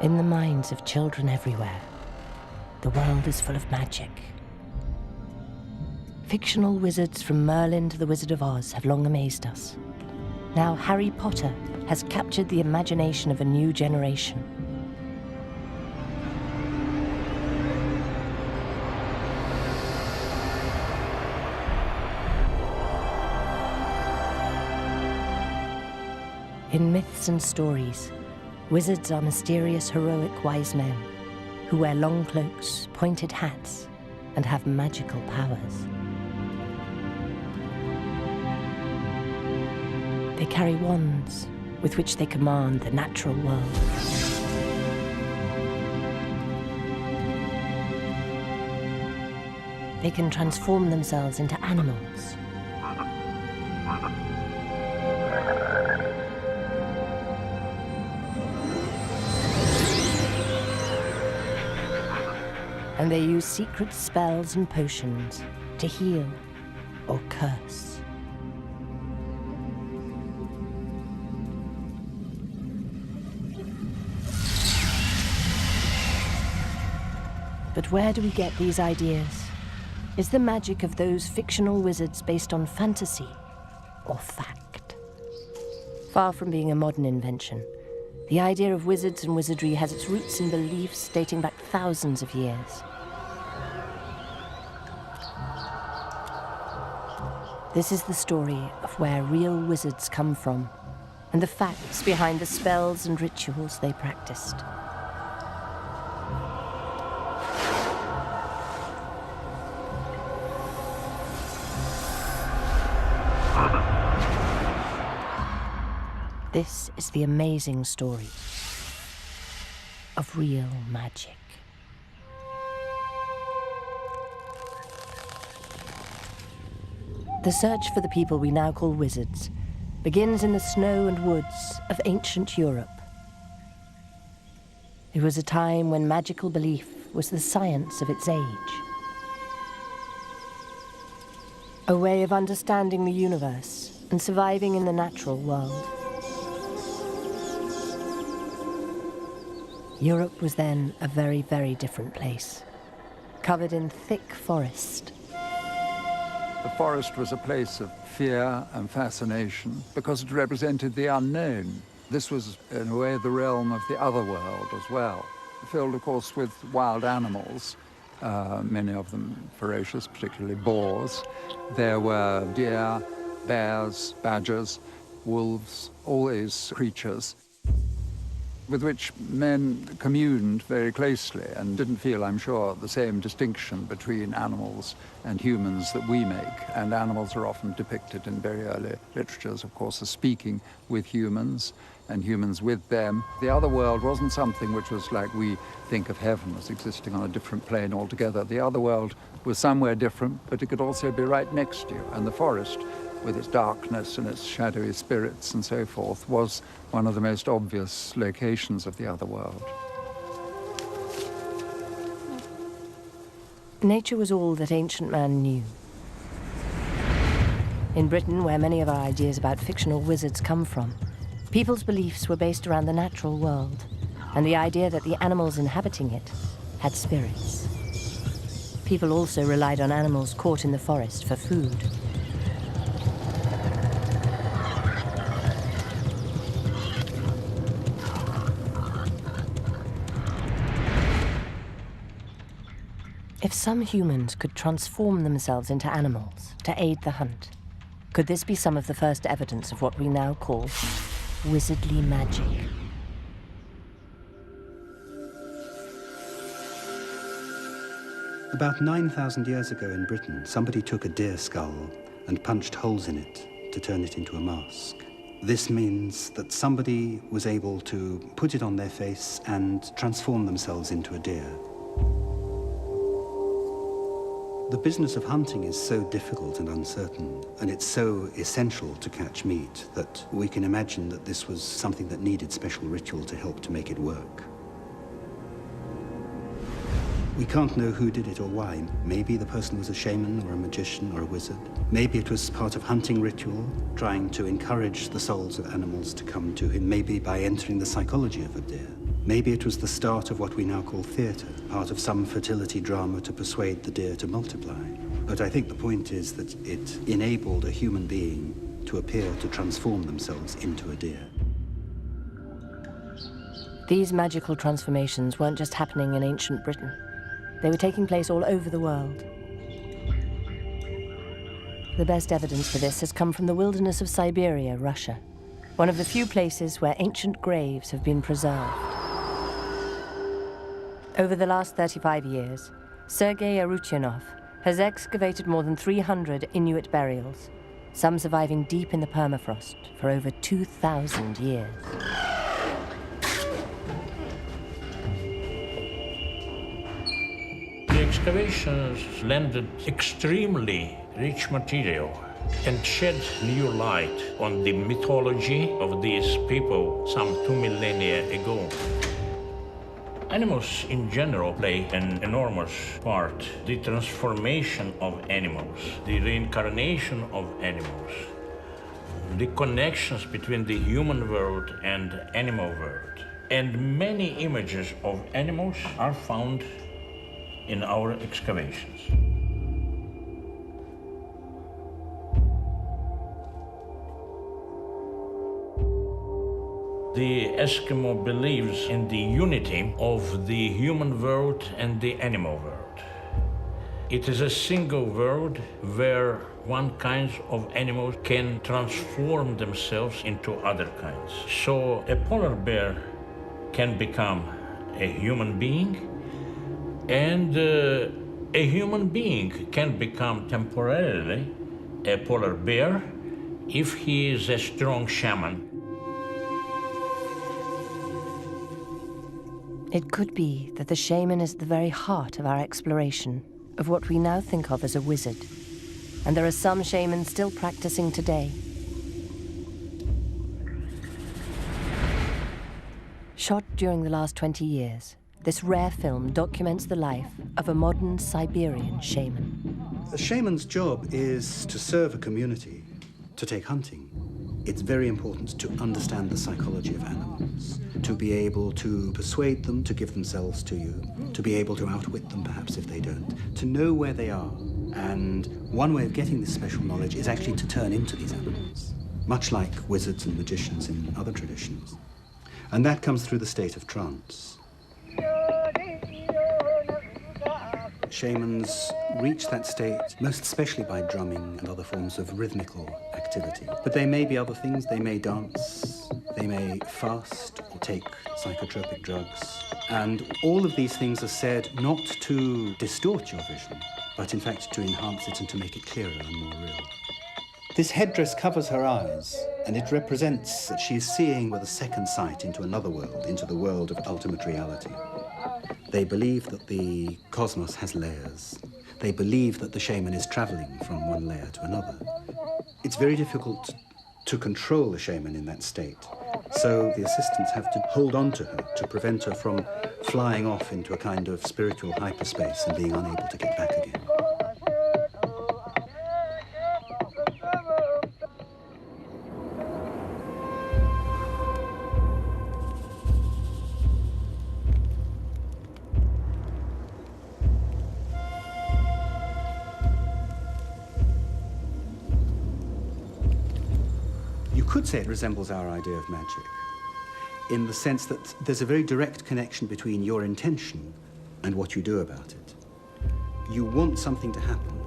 In the minds of children everywhere, the world is full of magic. Fictional wizards from Merlin to the Wizard of Oz have long amazed us. Now Harry Potter has captured the imagination of a new generation. In myths and stories, wizards are mysterious, heroic wise men who wear long cloaks, pointed hats, and have magical powers. They carry wands with which they command the natural world. They can transform themselves into animals. And they use secret spells and potions to heal or curse. But where do we get these ideas? Is the magic of those fictional wizards based on fantasy or fact? Far from being a modern invention, the idea of wizards and wizardry has its roots in beliefs dating back thousands of years. This is the story of where real wizards come from and the facts behind the spells and rituals they practiced. This is the amazing story of real magic. The search for the people we now call wizards begins in the snow and woods of ancient Europe. It was a time when magical belief was the science of its age. A way of understanding the universe and surviving in the natural world. Europe was then a very, very different place, covered in thick forest. The forest was a place of fear and fascination because it represented the unknown. This was, in a way, the realm of the other world as well. Filled, of course, with wild animals, many of them ferocious, particularly boars. There were deer, bears, badgers, wolves, all these creatures with which men communed very closely and didn't feel, I'm sure, the same distinction between animals and humans that we make. And animals are often depicted in very early literatures, of course, as speaking with humans and humans with them. The other world wasn't something which was like we think of heaven as existing on a different plane altogether. The other world was somewhere different, but it could also be right next to you. And the forest, with its darkness and its shadowy spirits and so forth, was one of the most obvious locations of the other world. Nature was all that ancient man knew. In Britain, where many of our ideas about fictional wizards come from, people's beliefs were based around the natural world and the idea that the animals inhabiting it had spirits. People also relied on animals caught in the forest for food. If some humans could transform themselves into animals to aid the hunt, could this be some of the first evidence of what we now call wizardly magic? About 9,000 years ago in Britain, somebody took a deer skull and punched holes in it to turn it into a mask. This means that somebody was able to put it on their face and transform themselves into a deer. The business of hunting is so difficult and uncertain, and it's so essential to catch meat, that we can imagine that this was something that needed special ritual to help to make it work. We can't know who did it or why. Maybe the person was a shaman or a magician or a wizard. Maybe it was part of hunting ritual, trying to encourage the souls of animals to come to him, maybe by entering the psychology of a deer. Maybe it was the start of what we now call theatre, part of some fertility drama to persuade the deer to multiply. But I think the point is that it enabled a human being to appear to transform themselves into a deer. These magical transformations weren't just happening in ancient Britain. They were taking place all over the world. The best evidence for this has come from the wilderness of Siberia, Russia, one of the few places where ancient graves have been preserved. Over the last 35 years, Sergei Arutyanov has excavated more than 300 Inuit burials, some surviving deep in the permafrost for over 2,000 years. The excavations landed extremely rich material and shed new light on the mythology of these people some 2 millennia ago. Animals in general play an enormous part. The transformation of animals, the reincarnation of animals, the connections between the human world and animal world. And many images of animals are found in our excavations. The Eskimo believes in the unity of the human world and the animal world. It is a single world where one kind of animals can transform themselves into other kinds. So a polar bear can become a human being, and a human being can become temporarily a polar bear if he is a strong shaman. It could be that the shaman is at the very heart of our exploration of what we now think of as a wizard. And there are some shamans still practicing today. Shot during the last 20 years, this rare film documents the life of a modern Siberian shaman. A shaman's job is to serve a community, to take hunting. It's very important to understand the psychology of animals, to be able to persuade them to give themselves to you, to be able to outwit them perhaps if they don't, to know where they are. And one way of getting this special knowledge is actually to turn into these animals, much like wizards and magicians in other traditions. And that comes through the state of trance. Shamans reach that state most especially by drumming and other forms of rhythmical activity. But they may be other things. They may dance, they may fast or take psychotropic drugs. And all of these things are said not to distort your vision, but in fact to enhance it and to make it clearer and more real. This headdress covers her eyes, and it represents that she is seeing with a second sight into another world, into the world of ultimate reality. They believe that the cosmos has layers. They believe that the shaman is traveling from one layer to another. It's very difficult to control the shaman in that state. So the assistants have to hold on to her to prevent her from flying off into a kind of spiritual hyperspace and being unable to get back again. You could say it resembles our idea of magic, in the sense that there's a very direct connection between your intention and what you do about it. You want something to happen,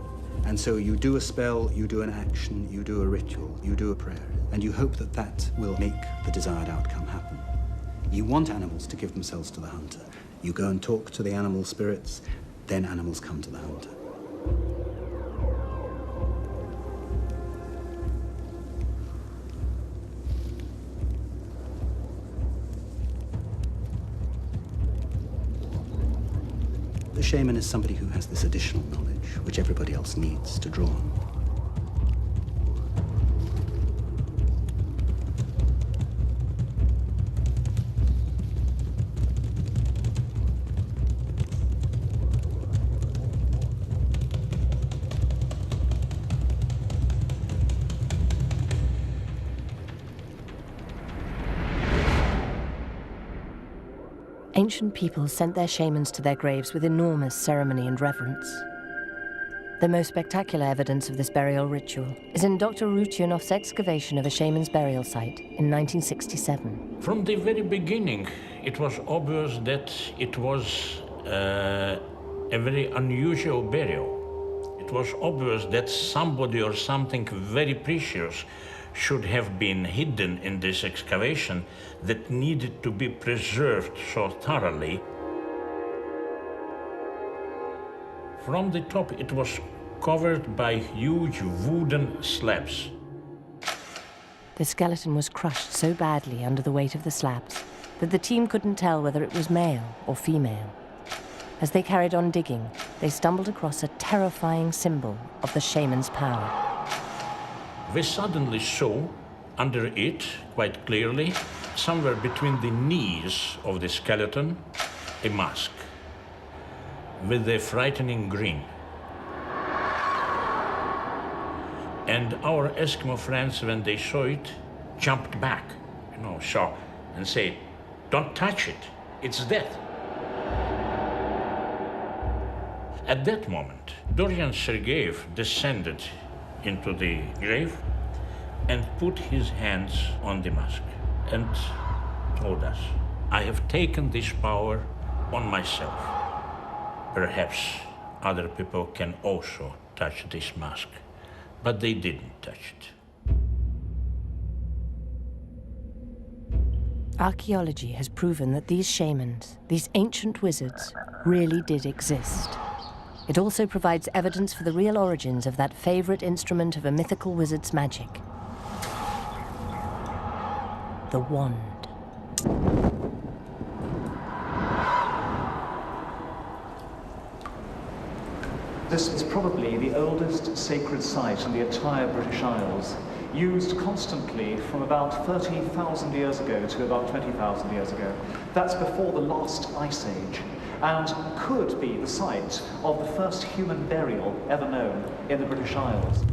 and so you do a spell, you do an action, you do a ritual, you do a prayer, and you hope that that will make the desired outcome happen. You want animals to give themselves to the hunter. You go and talk to the animal spirits, then animals come to the hunter. The shaman is somebody who has this additional knowledge, which everybody else needs to draw on. Ancient peoples sent their shamans to their graves with enormous ceremony and reverence. The most spectacular evidence of this burial ritual is in Dr. Rutionov's excavation of a shaman's burial site in 1967. From the very beginning, it was obvious that it was a very unusual burial. It was obvious that somebody or something very precious should have been hidden in this excavation that needed to be preserved so thoroughly. From the top, it was covered by huge wooden slabs. The skeleton was crushed so badly under the weight of the slabs that the team couldn't tell whether it was male or female. As they carried on digging, they stumbled across a terrifying symbol of the shaman's power. We suddenly saw under it, quite clearly, somewhere between the knees of the skeleton, a mask with a frightening grin. And our Eskimo friends, when they saw it, jumped back, shocked, and said, "Don't touch it, it's death." At that moment, Dorian Sergeyev descended into the grave and put his hands on the mask and told us, "I have taken this power on myself. Perhaps other people can also touch this mask." But they didn't touch it. Archaeology has proven that these shamans, these ancient wizards, really did exist. It also provides evidence for the real origins of that favorite instrument of a mythical wizard's magic: the wand. This is probably the oldest sacred site in the entire British Isles, used constantly from about 30,000 years ago to about 20,000 years ago. That's before the last ice age, and could be the site of the first human burial ever known in the British Isles.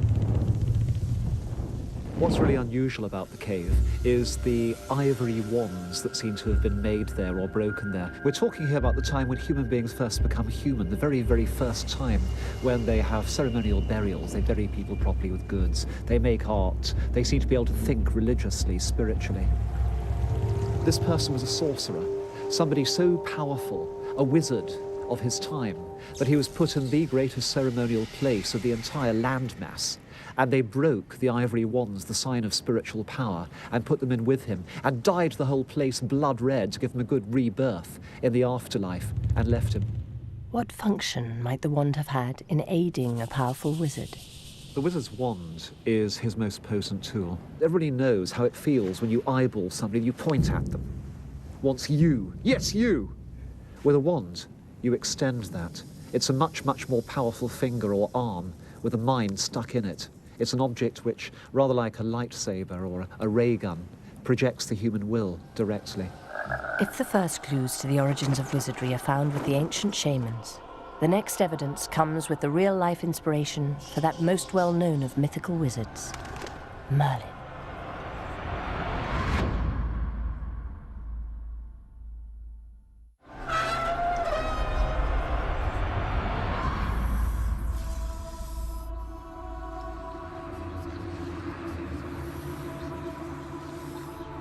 What's really unusual about the cave is the ivory wands that seem to have been made there or broken there. We're talking here about the time when human beings first become human, the very, very first time when they have ceremonial burials, they bury people properly with goods, they make art, they seem to be able to think religiously, spiritually. This person was a sorcerer, somebody so powerful, a wizard of his time, that he was put in the greatest ceremonial place of the entire landmass. And they broke the ivory wands, the sign of spiritual power, and put them in with him, and dyed the whole place blood red to give him a good rebirth in the afterlife, and left him. What function might the wand have had in aiding a powerful wizard? The wizard's wand is his most potent tool. Everybody knows how it feels when you eyeball somebody, you point at them. Wants you, yes, you! With a wand, you extend that. It's a much, much more powerful finger or arm with a mind stuck in it. It's an object which, rather like a lightsaber or a ray gun, projects the human will directly. If the first clues to the origins of wizardry are found with the ancient shamans, the next evidence comes with the real-life inspiration for that most well-known of mythical wizards, Merlin.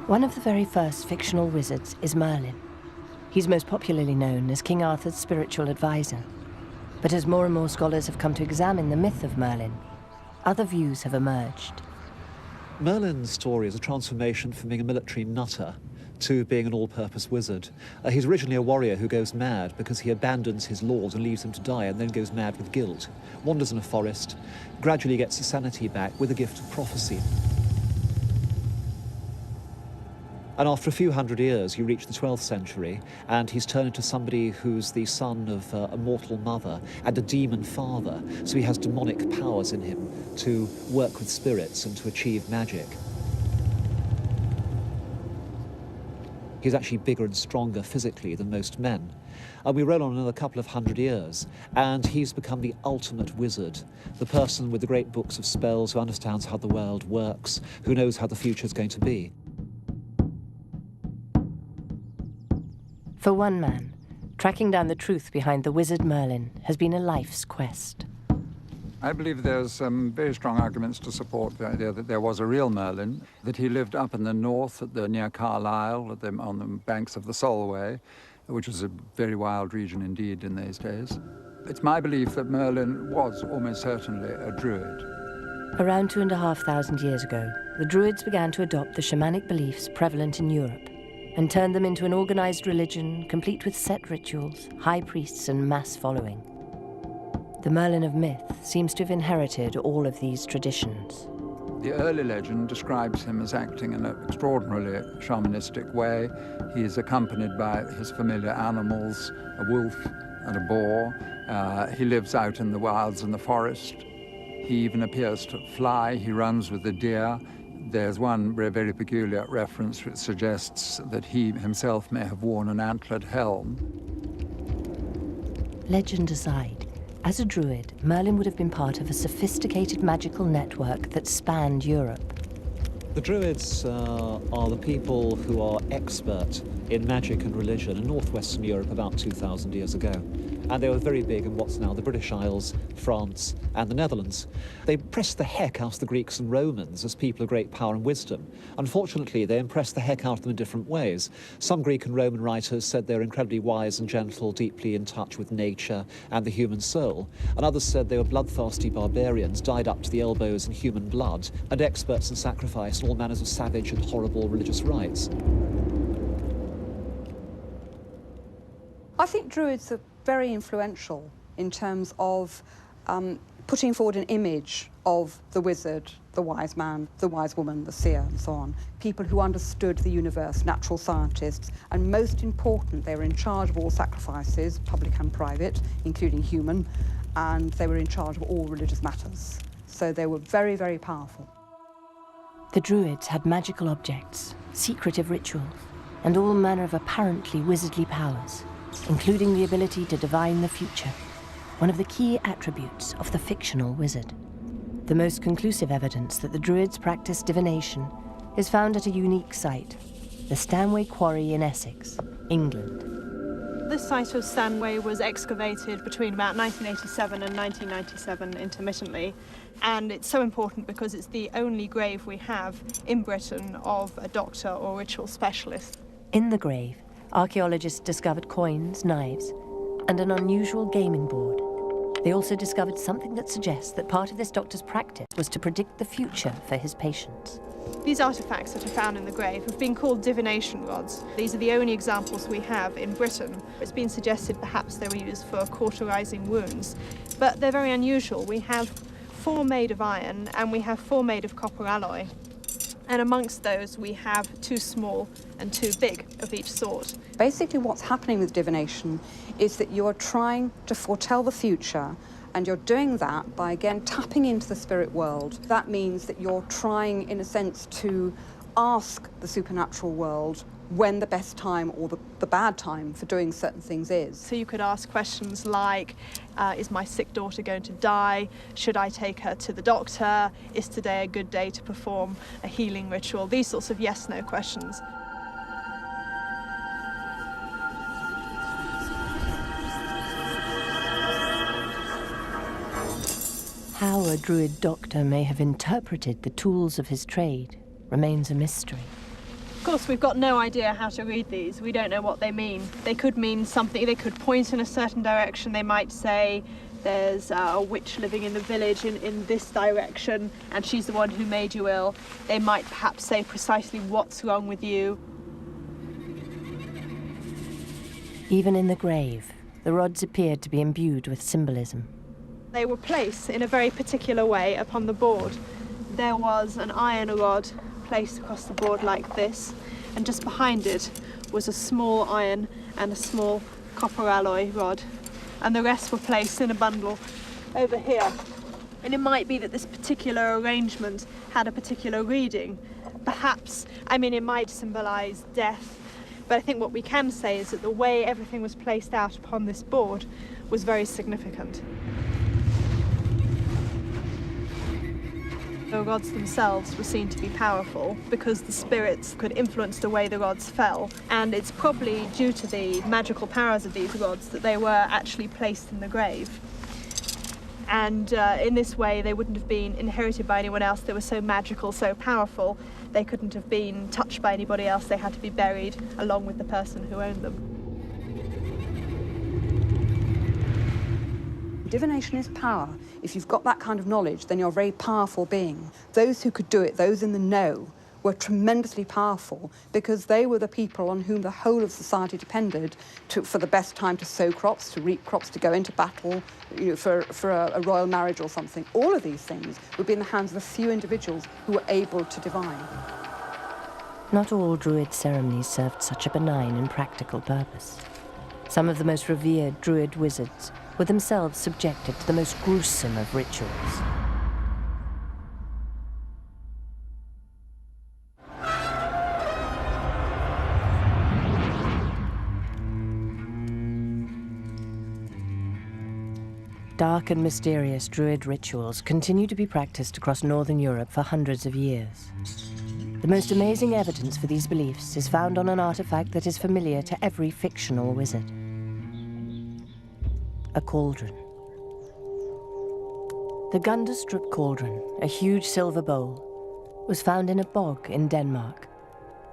One of the very first fictional wizards is Merlin. He's most popularly known as King Arthur's spiritual advisor. But as more and more scholars have come to examine the myth of Merlin, other views have emerged. Merlin's story is a transformation from being a military nutter to being an all-purpose wizard. He's originally a warrior who goes mad because he abandons his lord and leaves him to die, and then goes mad with guilt, wanders in a forest, gradually gets his sanity back with a gift of prophecy. And after a few hundred years, you reach the 12th century, and he's turned into somebody who's the son of a mortal mother and a demon father, so he has demonic powers in him to work with spirits and to achieve magic. He's actually bigger and stronger physically than most men. And we roll on another couple of hundred years, and he's become the ultimate wizard, the person with the great books of spells who understands how the world works, who knows how the future's going to be. For one man, tracking down the truth behind the wizard Merlin has been a life's quest. I believe there's some very strong arguments to support the idea that there was a real Merlin, that he lived up in the north near Carlisle, on the banks of the Solway, which was a very wild region indeed in those days. It's my belief that Merlin was almost certainly a druid. Around 2,500 years ago, the Druids began to adopt the shamanic beliefs prevalent in Europe and turned them into an organized religion complete with set rituals, high priests, and mass following. The Merlin of myth seems to have inherited all of these traditions. The early legend describes him as acting in an extraordinarily shamanistic way. He is accompanied by his familiar animals, a wolf and a boar. He lives out in the wilds and the forest. He even appears to fly. He runs with the deer. There's one very peculiar reference which suggests that he himself may have worn an antlered helm. Legend aside, as a druid, Merlin would have been part of a sophisticated magical network that spanned Europe. The Druids are the people who are expert in magic and religion in northwestern Europe about 2,000 years ago. And they were very big in what's now the British Isles, France, and the Netherlands. They impressed the heck out of the Greeks and Romans as people of great power and wisdom. Unfortunately, they impressed the heck out of them in different ways. Some Greek and Roman writers said they were incredibly wise and gentle, deeply in touch with nature and the human soul. And others said they were bloodthirsty barbarians, dyed up to the elbows in human blood, and experts in sacrifice and all manners of savage and horrible religious rites. I think Druids are very influential in terms of putting forward an image of the wizard, the wise man, the wise woman, the seer, and so on. People who understood the universe, natural scientists, and most important, they were in charge of all sacrifices, public and private, including human, and they were in charge of all religious matters. So they were very, very powerful. The Druids had magical objects, secretive rituals, and all manner of apparently wizardly powers, including the ability to divine the future, one of the key attributes of the fictional wizard. The most conclusive evidence that the Druids practiced divination is found at a unique site, the Stanway Quarry in Essex, England. This site of Stanway was excavated between about 1987 and 1997 intermittently, and it's so important because it's the only grave we have in Britain of a doctor or ritual specialist. In the grave, archaeologists discovered coins, knives, and an unusual gaming board. They also discovered something that suggests that part of this doctor's practice was to predict the future for his patients. These artifacts that are found in the grave have been called divination rods. These are the only examples we have in Britain. It's been suggested perhaps they were used for cauterizing wounds, but they're very unusual. We have 4 made of iron and we have 4 made of copper alloy. And amongst those, we have 2 small and 2 big of each sort. Basically, what's happening with divination is that you're trying to foretell the future, and you're doing that by, again, tapping into the spirit world. That means that you're trying, in a sense, to ask the supernatural world when the best time or the bad time for doing certain things is. So you could ask questions like, is my sick daughter going to die? Should I take her to the doctor? Is today a good day to perform a healing ritual? These sorts of yes-no questions. How a druid doctor may have interpreted the tools of his trade remains a mystery. Of course, we've got no idea how to read these. We don't know what they mean. They could mean something, they could point in a certain direction. They might say, there's a witch living in the village in this direction, and she's the one who made you ill. They might perhaps say precisely what's wrong with you. Even in the grave, the rods appeared to be imbued with symbolism. They were placed in a very particular way upon the board. There was an iron rod placed across the board like this, and just behind it was a small iron and a small copper alloy rod, and the rest were placed in a bundle over here. And it might be that this particular arrangement had a particular reading. Perhaps, I mean, it might symbolize death, but I think what we can say is that the way everything was placed out upon this board was very significant. The gods themselves were seen to be powerful because the spirits could influence the way the gods fell, and it's probably due to the magical powers of these gods that they were actually placed in the grave. And in this way they wouldn't have been inherited by anyone else. They were so magical, so powerful, they couldn't have been touched by anybody else. They had to be buried along with the person who owned them. Divination is power. If you've got that kind of knowledge, then you're a very powerful being. Those who could do it, those in the know, were tremendously powerful because they were the people on whom the whole of society depended for the best time to sow crops, to reap crops, to go into battle, for a royal marriage or something. All of these things would be in the hands of a few individuals who were able to divine. Not all Druid ceremonies served such a benign and practical purpose. Some of the most revered Druid wizards were themselves subjected to the most gruesome of rituals. Dark and mysterious Druid rituals continue to be practiced across Northern Europe for hundreds of years. The most amazing evidence for these beliefs is found on an artifact that is familiar to every fictional wizard: a cauldron. The Gunderstrup cauldron, a huge silver bowl, was found in a bog in Denmark,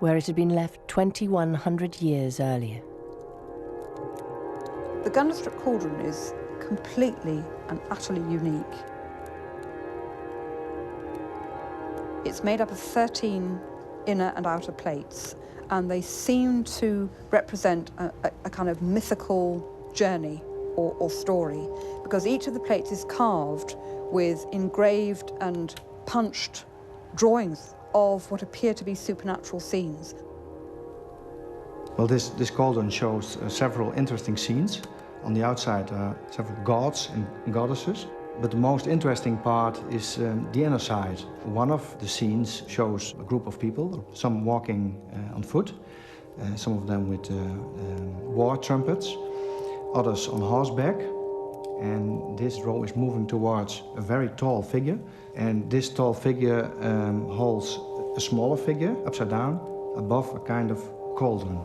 where it had been left 2,100 years earlier. The Gunderstrup cauldron is completely and utterly unique. It's made up of 13 inner and outer plates, and they seem to represent a kind of mythical journey or story, because each of the plates is carved with engraved and punched drawings of what appear to be supernatural scenes. Well, this cauldron shows several interesting scenes. On the outside are several gods and goddesses, but the most interesting part is the inner side. One of the scenes shows a group of people, some walking on foot, some of them with war trumpets, others on horseback, and this row is moving towards a very tall figure, and this tall figure holds a smaller figure upside down above a kind of cauldron.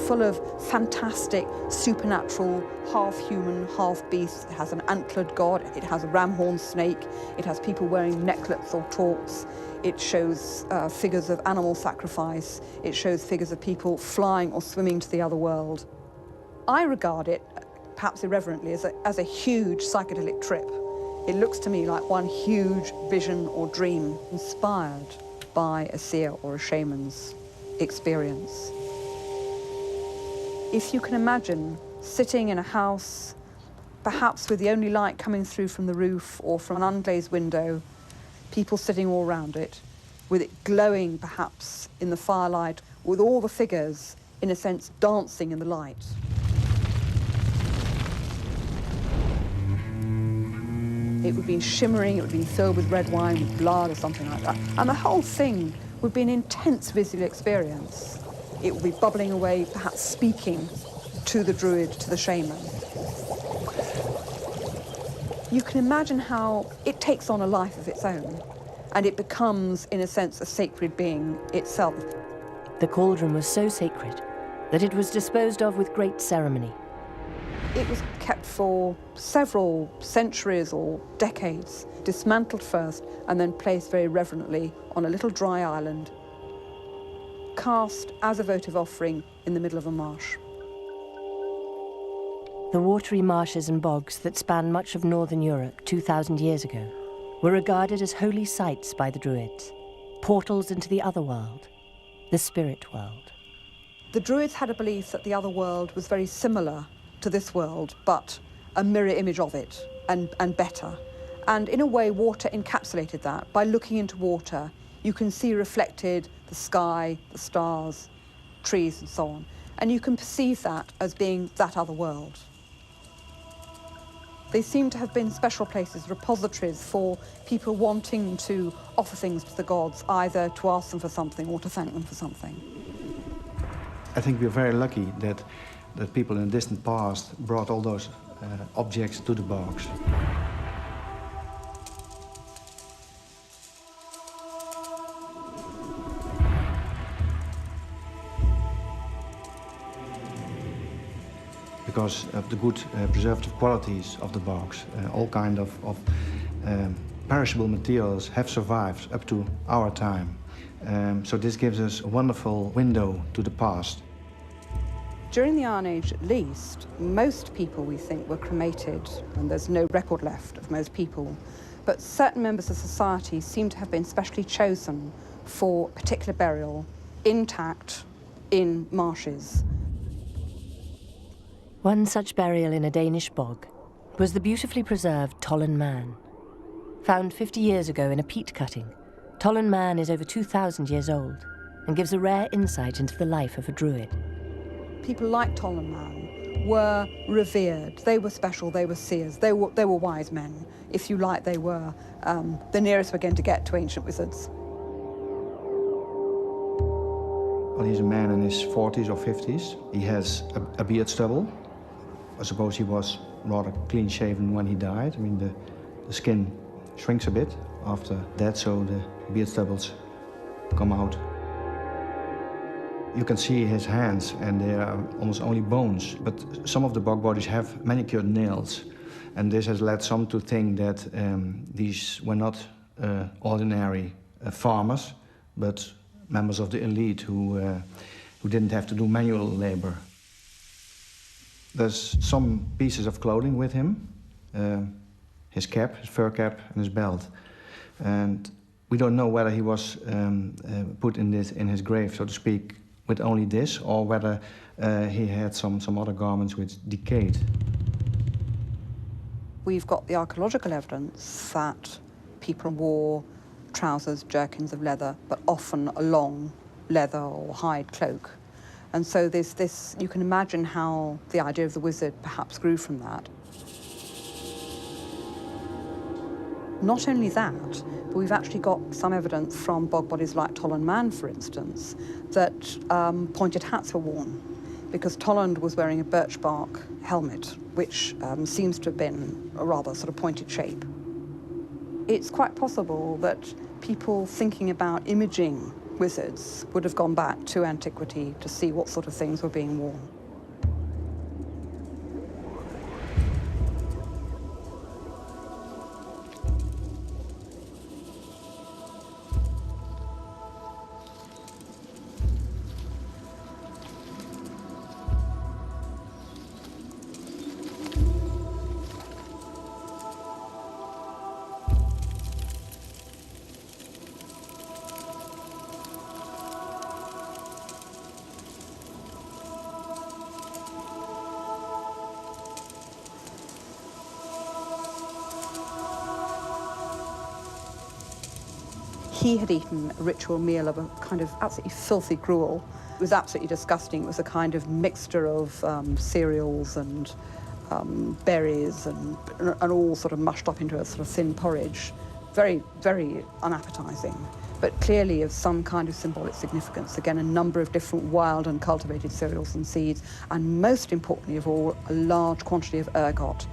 Full of fantastic, supernatural, half-human, half-beast. It has an antlered god, it has a ram-horned snake, it has people wearing necklets or torques, it shows figures of animal sacrifice, it shows figures of people flying or swimming to the other world. I regard it, perhaps irreverently, as a huge psychedelic trip. It looks to me like one huge vision or dream inspired by a seer or a shaman's experience. If you can imagine sitting in a house, perhaps with the only light coming through from the roof or from an unglazed window, people sitting all around it, with it glowing perhaps in the firelight, with all the figures, in a sense, dancing in the light. It would be shimmering, it would be filled with red wine, with blood or something like that. And the whole thing would be an intense visual experience. It would be bubbling away, perhaps speaking to the druid, to the shaman. You can imagine how it takes on a life of its own, and it becomes, in a sense, a sacred being itself. The cauldron was so sacred that it was disposed of with great ceremony. It was kept for several centuries or decades, dismantled first and then placed very reverently on a little dry island, cast as a votive offering in the middle of a marsh. The watery marshes and bogs that span much of northern Europe 2,000 years ago were regarded as holy sites by the Druids, portals into the other world, the spirit world. The Druids had a belief that the other world was very similar to this world, but a mirror image of it, and better. And in a way, water encapsulated that. By looking into water, you can see reflected the sky, the stars, trees, and so on. And you can perceive that as being that other world. They seem to have been special places, repositories for people wanting to offer things to the gods, either to ask them for something or to thank them for something. I think we're very lucky that that people in the distant past brought all those objects to the bogs. Because of the good preservative qualities of the bogs, all kind of perishable materials have survived up to our time. So this gives us a wonderful window to the past. During the Iron Age, at least, most people, we think, were cremated, and there's no record left of most people. But certain members of society seem to have been specially chosen for particular burial, intact, in marshes. One such burial in a Danish bog was the beautifully preserved Tollen Man. Found 50 years ago in a peat cutting, Tollen Man is over 2,000 years old and gives a rare insight into the life of a druid. People like Tollen Man were revered. They were special, they were seers, they were wise men. If you like, they were the nearest we're going to get to ancient wizards. Well, he's a man in his 40s or 50s. He has a beard stubble. I suppose he was rather clean-shaven when he died. I mean, the skin shrinks a bit after that, so the beard stubbles come out. You can see his hands, and they are almost only bones. But some of the bog bodies have manicured nails, and this has led some to think that these were not ordinary farmers, but members of the elite who didn't have to do manual labor. There's some pieces of clothing with him, his cap, his fur cap, and his belt. And we don't know whether he was put in his grave, so to speak, with only this, or whether he had some other garments which decayed. We've got the archaeological evidence that people wore trousers, jerkins of leather, but often a long leather or hide cloak. And so there's this, you can imagine how the idea of the wizard perhaps grew from that. Not only that, but we've actually got some evidence from bog bodies like Tollen Man, for instance, that pointed hats were worn, because Tolland was wearing a birch bark helmet, which seems to have been a rather sort of pointed shape. It's quite possible that people thinking about imaging wizards would have gone back to antiquity to see what sort of things were being worn. He had eaten a ritual meal of a kind of absolutely filthy gruel. It was absolutely disgusting. It was a kind of mixture of cereals and berries and all sort of mushed up into a sort of thin porridge. Very, very unappetizing, but clearly of some kind of symbolic significance. Again, a number of different wild and cultivated cereals and seeds, and most importantly of all, a large quantity of ergot.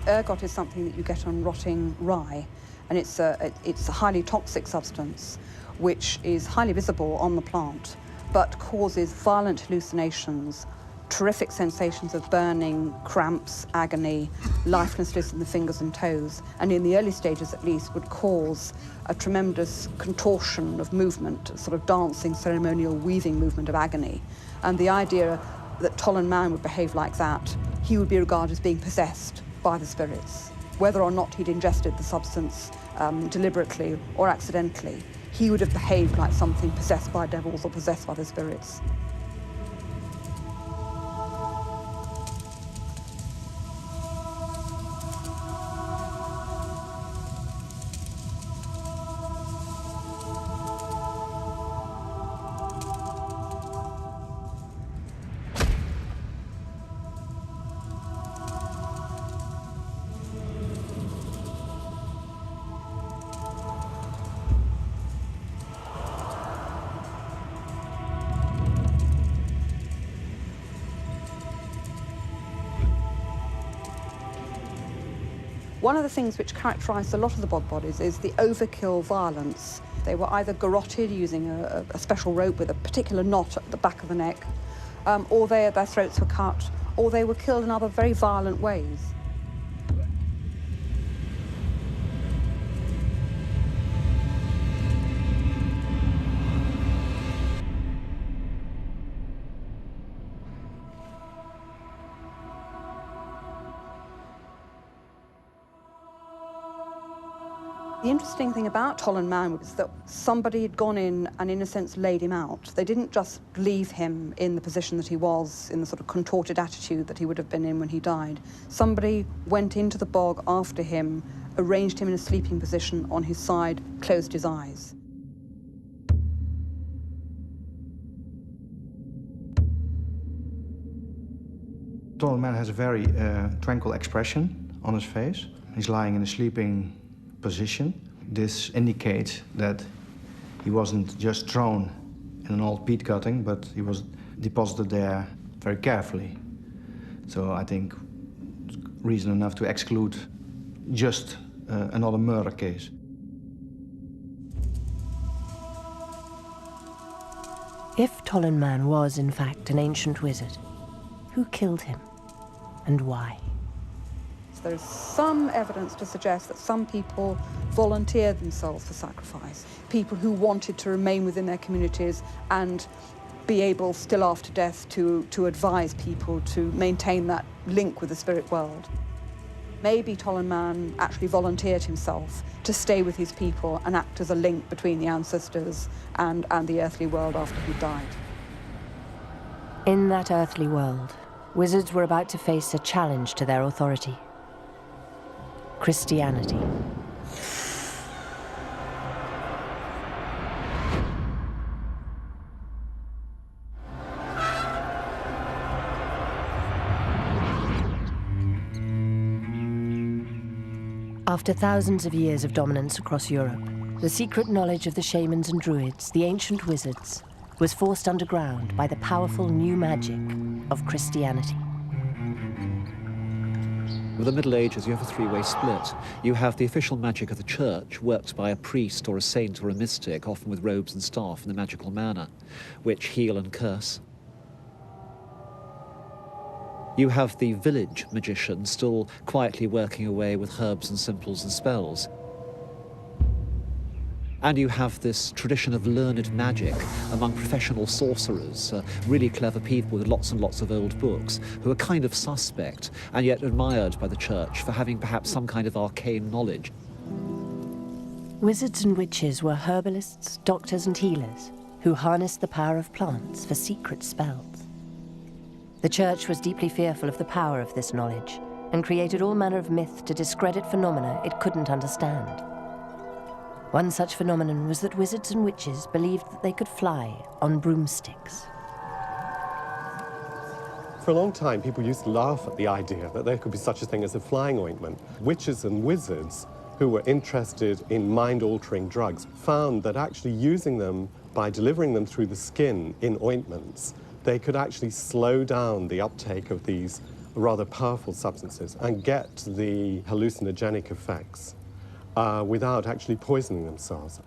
Ergot is something that you get on rotting rye, and it's a highly toxic substance which is highly visible on the plant, but causes violent hallucinations, terrific sensations of burning, cramps, agony, lifelessness in the fingers and toes, and in the early stages at least would cause a tremendous contortion of movement, a sort of dancing, ceremonial, weaving movement of agony. And the idea that Tollen Man would behave like that, he would be regarded as being possessed by the spirits. Whether or not he'd ingested the substance deliberately or accidentally, he would have behaved like something possessed by devils or possessed by the spirits. One of the things which characterised a lot of the bod bodies is the overkill violence. They were either garroted using a special rope with a particular knot at the back of the neck, or their throats were cut, or they were killed in other very violent ways. The interesting thing about Tollen Man was that somebody had gone in and, in a sense, laid him out. They didn't just leave him in the position that he was, in the sort of contorted attitude that he would have been in when he died. Somebody went into the bog after him, arranged him in a sleeping position on his side, closed his eyes. Tollen Man has a very tranquil expression on his face. He's lying in a sleeping position. This indicates that he wasn't just thrown in an old peat cutting, but he was deposited there very carefully. So I think it's reason enough to exclude just another murder case. If Tollen Man was, in fact, an ancient wizard, who killed him and why? There's some evidence to suggest that some people volunteered themselves for sacrifice. People who wanted to remain within their communities and be able, still after death, to advise people to maintain that link with the spirit world. Maybe Tollen Man actually volunteered himself to stay with his people and act as a link between the ancestors and the earthly world after he died. In that earthly world, wizards were about to face a challenge to their authority. Christianity. After thousands of years of dominance across Europe, the secret knowledge of the shamans and druids, the ancient wizards, was forced underground by the powerful new magic of Christianity. With the Middle Ages, you have a three-way split. You have the official magic of the church, worked by a priest or a saint or a mystic, often with robes and staff in a magical manner, which heal and curse. You have the village magician still quietly working away with herbs and simples and spells. And you have this tradition of learned magic among professional sorcerers, really clever people with lots and lots of old books, who are kind of suspect and yet admired by the church for having perhaps some kind of arcane knowledge. Wizards and witches were herbalists, doctors and healers who harnessed the power of plants for secret spells. The church was deeply fearful of the power of this knowledge and created all manner of myth to discredit phenomena it couldn't understand. One such phenomenon was that wizards and witches believed that they could fly on broomsticks. For a long time, people used to laugh at the idea that there could be such a thing as a flying ointment. Witches and wizards who were interested in mind-altering drugs found that actually using them by delivering them through the skin in ointments, they could actually slow down the uptake of these rather powerful substances and get the hallucinogenic effects without actually poisoning themselves.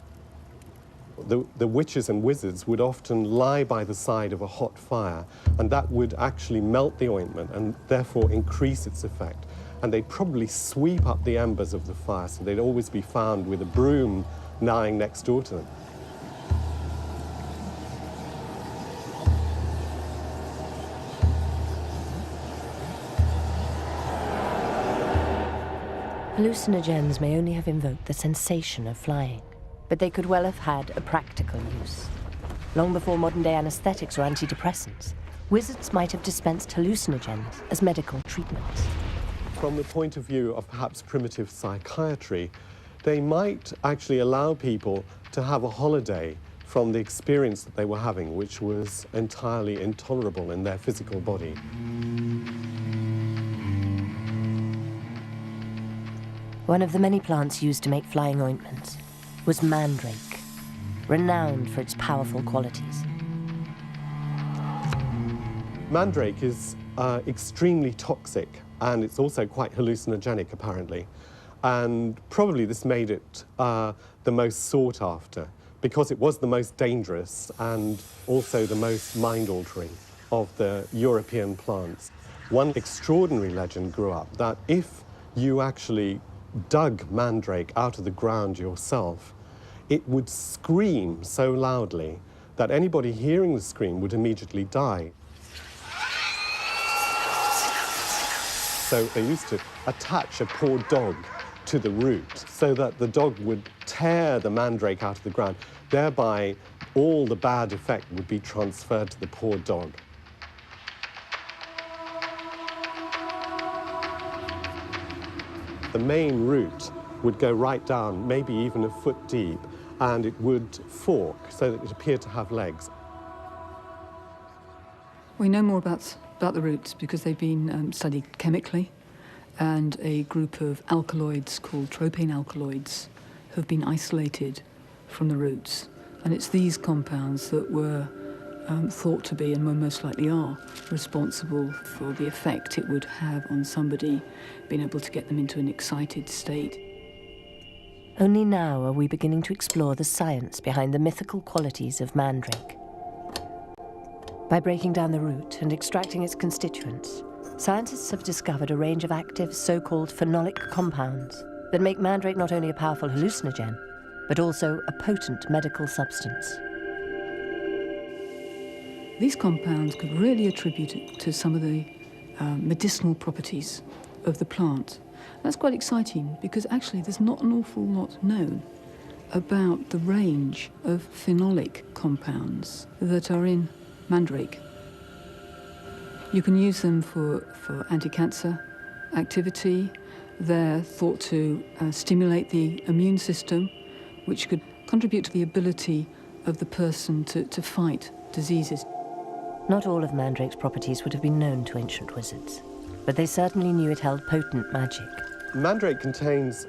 The witches and wizards would often lie by the side of a hot fire, and that would actually melt the ointment and therefore increase its effect. And they'd probably sweep up the embers of the fire, so they'd always be found with a broom lying next door to them. Hallucinogens may only have invoked the sensation of flying, but they could well have had a practical use. Long before modern-day anesthetics or antidepressants, wizards might have dispensed hallucinogens as medical treatments. From the point of view of perhaps primitive psychiatry, they might actually allow people to have a holiday from the experience that they were having, which was entirely intolerable in their physical body. One of the many plants used to make flying ointments was mandrake, renowned for its powerful qualities. Mandrake is extremely toxic, and it's also quite hallucinogenic, apparently. And probably this made it the most sought after, because it was the most dangerous and also the most mind-altering of the European plants. One extraordinary legend grew up that if you actually dug mandrake out of the ground yourself, it would scream so loudly that anybody hearing the scream would immediately die. So they used to attach a poor dog to the root so that the dog would tear the mandrake out of the ground. Thereby, all the bad effect would be transferred to the poor dog. The main root would go right down, maybe even a foot deep, and it would fork so that it appeared to have legs. We know more about the roots because they've been studied chemically, and a group of alkaloids called tropane alkaloids have been isolated from the roots. And it's these compounds that were thought to be, and most likely are, responsible for the effect it would have on somebody, being able to get them into an excited state. Only now are we beginning to explore the science behind the mythical qualities of mandrake. By breaking down the root and extracting its constituents, scientists have discovered a range of active so-called phenolic compounds that make mandrake not only a powerful hallucinogen, but also a potent medical substance. These compounds could really attribute it to some of the medicinal properties of the plant. That's quite exciting because actually there's not an awful lot known about the range of phenolic compounds that are in mandrake. You can use them for anti-cancer activity. They're thought to stimulate the immune system, which could contribute to the ability of the person to fight diseases. Not all of mandrake's properties would have been known to ancient wizards, but they certainly knew it held potent magic. Mandrake contains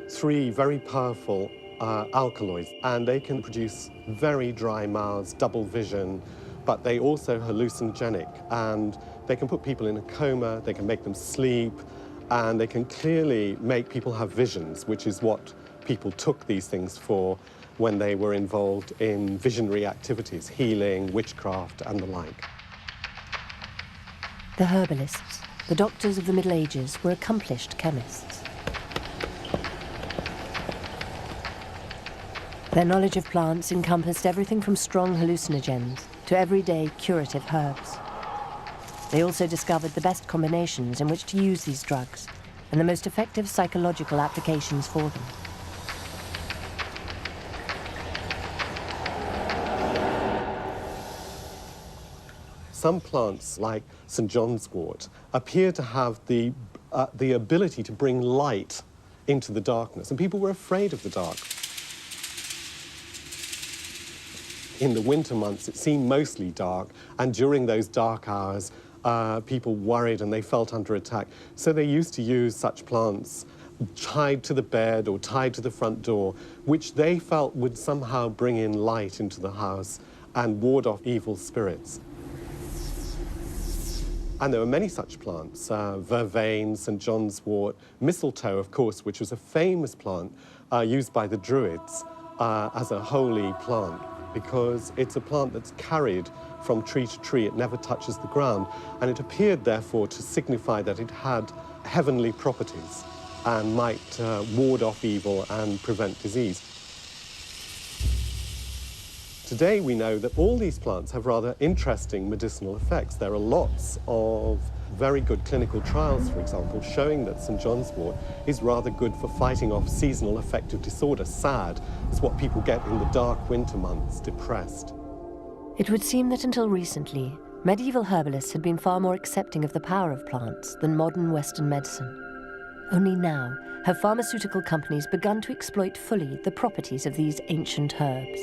3 very powerful alkaloids, and they can produce very dry mouths, double vision, but they also hallucinogenic, and they can put people in a coma, they can make them sleep, and they can clearly make people have visions, which is what people took these things for when they were involved in visionary activities, healing, witchcraft, and the like. The herbalists, the doctors of the Middle Ages, were accomplished chemists. Their knowledge of plants encompassed everything from strong hallucinogens to everyday curative herbs. They also discovered the best combinations in which to use these drugs and the most effective psychological applications for them. Some plants, like St. John's wort, appear to have the ability to bring light into the darkness, and people were afraid of the dark. In the winter months, it seemed mostly dark, and during those dark hours, people worried and they felt under attack. So they used to use such plants tied to the bed or tied to the front door, which they felt would somehow bring in light into the house and ward off evil spirits. And there were many such plants, vervain, St. John's wort, mistletoe, of course, which was a famous plant used by the Druids as a holy plant, because it's a plant that's carried from tree to tree. It never touches the ground, and it appeared, therefore, to signify that it had heavenly properties and might ward off evil and prevent disease. Today we know that all these plants have rather interesting medicinal effects. There are lots of very good clinical trials, for example, showing that St. John's wort is rather good for fighting off seasonal affective disorder. SAD is what people get in the dark winter months, depressed. It would seem that until recently, medieval herbalists had been far more accepting of the power of plants than modern Western medicine. Only now have pharmaceutical companies begun to exploit fully the properties of these ancient herbs.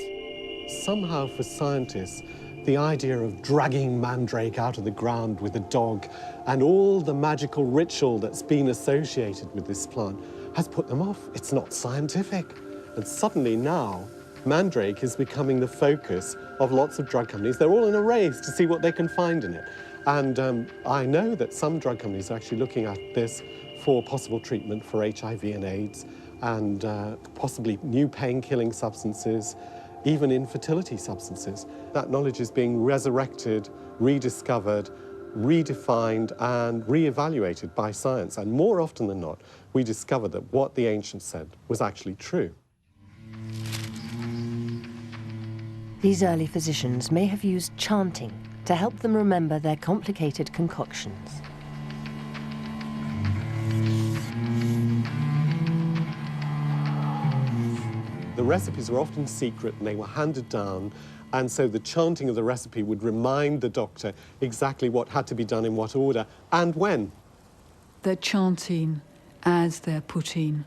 Somehow for scientists, the idea of dragging mandrake out of the ground with a dog and all the magical ritual that's been associated with this plant has put them off. It's not scientific. And suddenly now, mandrake is becoming the focus of lots of drug companies. They're all in a race to see what they can find in it. And I know that some drug companies are actually looking at this for possible treatment for HIV and AIDS, and possibly new pain-killing substances, even infertility substances. That knowledge is being resurrected, rediscovered, redefined, and reevaluated by science. And more often than not, we discover that what the ancients said was actually true. These early physicians may have used chanting to help them remember their complicated concoctions. The recipes were often secret and they were handed down, and so the chanting of the recipe would remind the doctor exactly what had to be done in what order and when. They're chanting as they're putting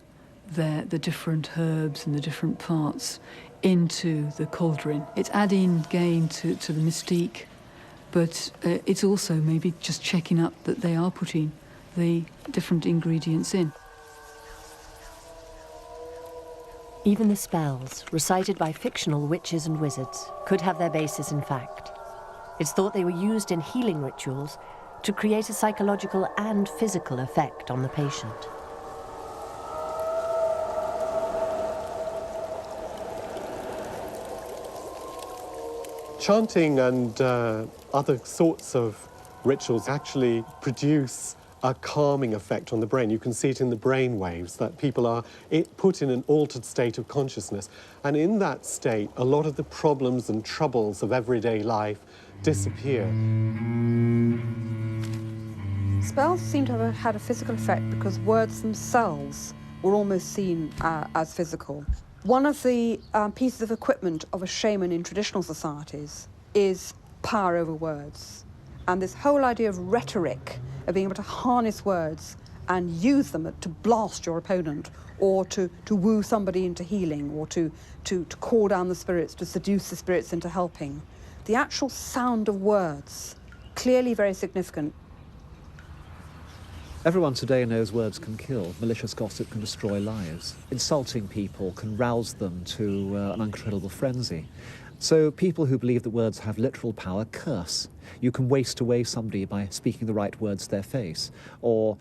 the different herbs and the different parts into the cauldron. It's adding again to the mystique, but it's also maybe just checking up that they are putting the different ingredients in. Even the spells, recited by fictional witches and wizards, could have their basis in fact. It's thought they were used in healing rituals to create a psychological and physical effect on the patient. Chanting and other sorts of rituals actually produce a calming effect on the brain. You can see it in the brain waves, that people are put in an altered state of consciousness. And in that state, a lot of the problems and troubles of everyday life disappear. Spells seem to have had a physical effect because words themselves were almost seen as physical. One of the pieces of equipment of a shaman in traditional societies is power over words. And this whole idea of rhetoric, of being able to harness words and use them to blast your opponent, or to woo somebody into healing, or to call down the spirits, to seduce the spirits into helping. The actual sound of words, clearly very significant. Everyone today knows words can kill. Malicious gossip can destroy lives. Insulting people can rouse them to an uncontrollable frenzy. So people who believe that words have literal power curse. You can waste away somebody by speaking the right words to their face, or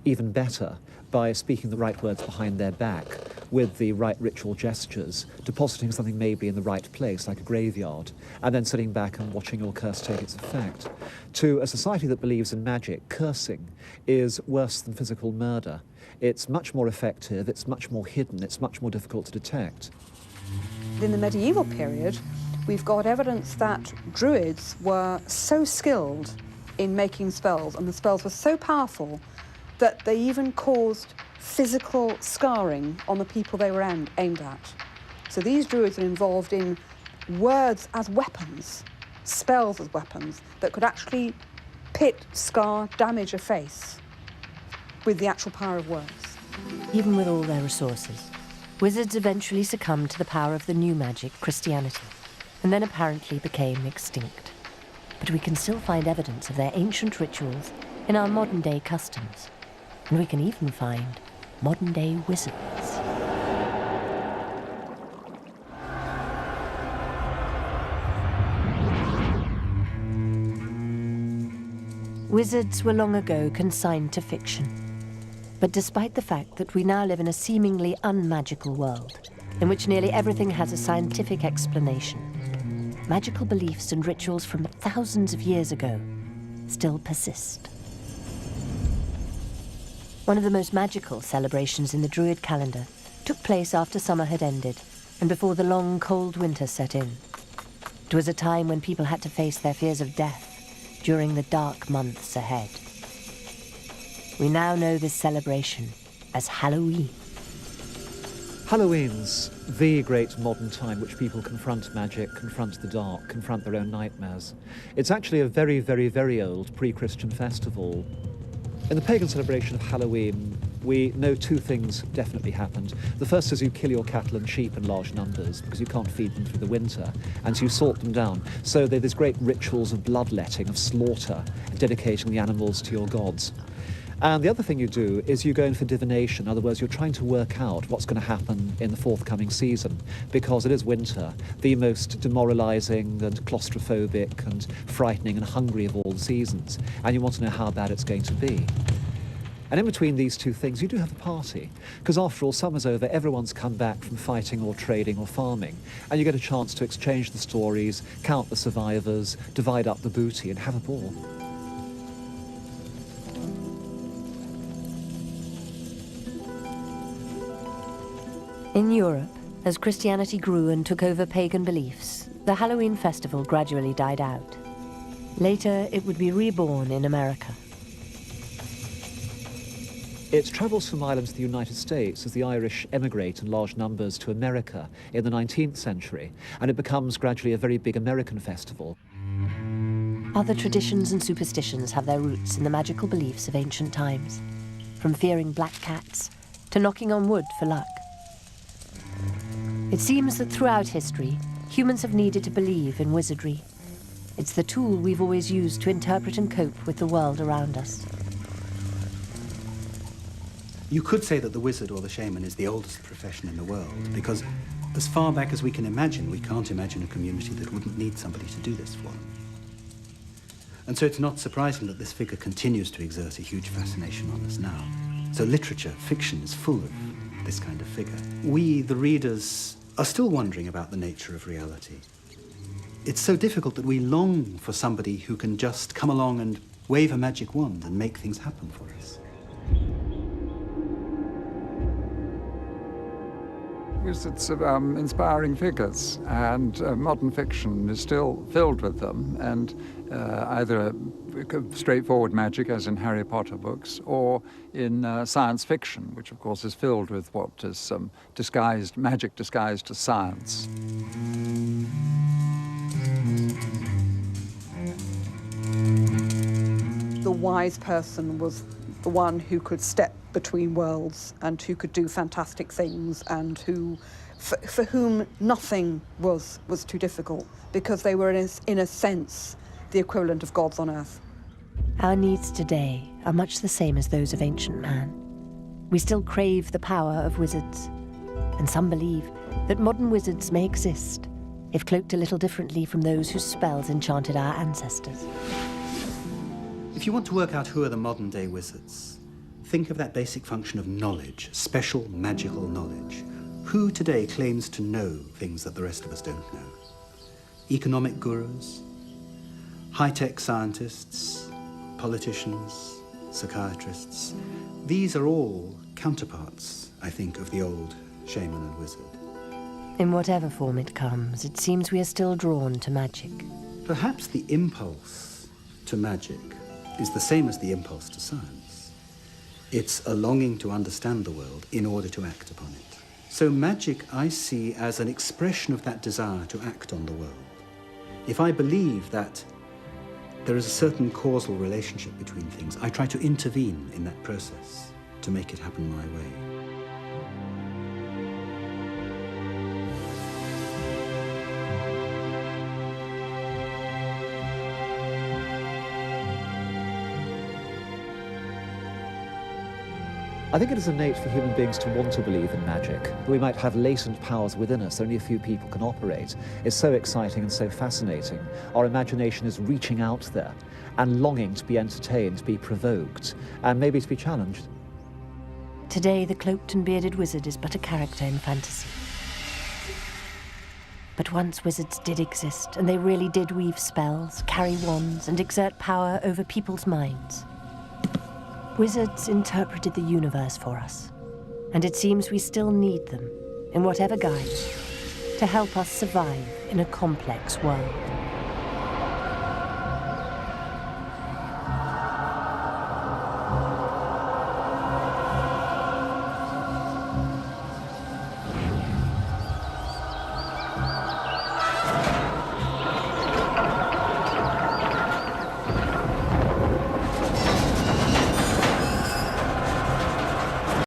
even better, by speaking the right words behind their back with the right ritual gestures, depositing something maybe in the right place, like a graveyard, and then sitting back and watching your curse take its effect. To a society that believes in magic, cursing is worse than physical murder. It's much more effective, it's much more hidden, it's much more difficult to detect. In the medieval period, we've got evidence that druids were so skilled in making spells, and the spells were so powerful that they even caused physical scarring on the people they were aimed at. So these druids are involved in words as weapons, spells as weapons, that could actually pit, scar, damage a face with the actual power of words. Even with all their resources, wizards eventually succumbed to the power of the new magic, Christianity, and then apparently became extinct. But we can still find evidence of their ancient rituals in our modern-day customs, and we can even find modern-day wizards. Wizards were long ago consigned to fiction. But despite the fact that we now live in a seemingly unmagical world, in which nearly everything has a scientific explanation, magical beliefs and rituals from thousands of years ago still persist. One of the most magical celebrations in the Druid calendar took place after summer had ended and before the long, cold winter set in. It was a time when people had to face their fears of death during the dark months ahead. We now know this celebration as Halloween. Halloween's the great modern time which people confront magic, confront the dark, confront their own nightmares. It's actually a very, very, very old pre-Christian festival. In the pagan celebration of Halloween, we know two things definitely happened. The first is you kill your cattle and sheep in large numbers because you can't feed them through the winter, and so you salt them down. So there's great rituals of bloodletting, of slaughter, dedicating the animals to your gods. And the other thing you do is you go in for divination. In other words, you're trying to work out what's going to happen in the forthcoming season, because it is winter, the most demoralising and claustrophobic and frightening and hungry of all the seasons, and you want to know how bad it's going to be. And in between these two things, you do have a party, because after all, summer's over, everyone's come back from fighting or trading or farming, and you get a chance to exchange the stories, count the survivors, divide up the booty, and have a ball. In Europe, as Christianity grew and took over pagan beliefs, the Halloween festival gradually died out. Later, it would be reborn in America. It travels from Ireland to the United States as the Irish emigrate in large numbers to America in the 19th century, and it becomes gradually a very big American festival. Other traditions and superstitions have their roots in the magical beliefs of ancient times, from fearing black cats to knocking on wood for luck. It seems that throughout history, humans have needed to believe in wizardry. It's the tool we've always used to interpret and cope with the world around us. You could say that the wizard or the shaman is the oldest profession in the world, because as far back as we can imagine, we can't imagine a community that wouldn't need somebody to do this for them. And so it's not surprising that this figure continues to exert a huge fascination on us now. So literature, fiction is full of this kind of figure. We, the readers, are still wondering about the nature of reality. It's so difficult that we long for somebody who can just come along and wave a magic wand and make things happen for us. Wizards are inspiring figures, and modern fiction is still filled with them, and either straightforward magic, as in Harry Potter books, or in science fiction, which of course is filled with what is magic disguised as science. The wise person was the one who could step between worlds and who could do fantastic things, and who, for whom nothing was too difficult, because they were in a sense the equivalent of gods on earth. Our needs today are much the same as those of ancient man. We still crave the power of wizards, and some believe that modern wizards may exist, if cloaked a little differently from those whose spells enchanted our ancestors. If you want to work out who are the modern-day wizards, think of that basic function of knowledge, special magical knowledge. Who today claims to know things that the rest of us don't know? Economic gurus, high-tech scientists, politicians, psychiatrists. These are all counterparts, I think, of the old shaman and wizard. In whatever form it comes, it seems we are still drawn to magic. Perhaps the impulse to magic is the same as the impulse to science. It's a longing to understand the world in order to act upon it. So magic I see as an expression of that desire to act on the world. If I believe that there is a certain causal relationship between things, I try to intervene in that process to make it happen my way. I think it is innate for human beings to want to believe in magic. We might have latent powers within us only a few people can operate. It's so exciting and so fascinating. Our imagination is reaching out there and longing to be entertained, to be provoked, and maybe to be challenged. Today, the cloaked and bearded wizard is but a character in fantasy. But once wizards did exist, and they really did weave spells, carry wands, and exert power over people's minds. Wizards interpreted the universe for us, and it seems we still need them, in whatever guise, to help us survive in a complex world.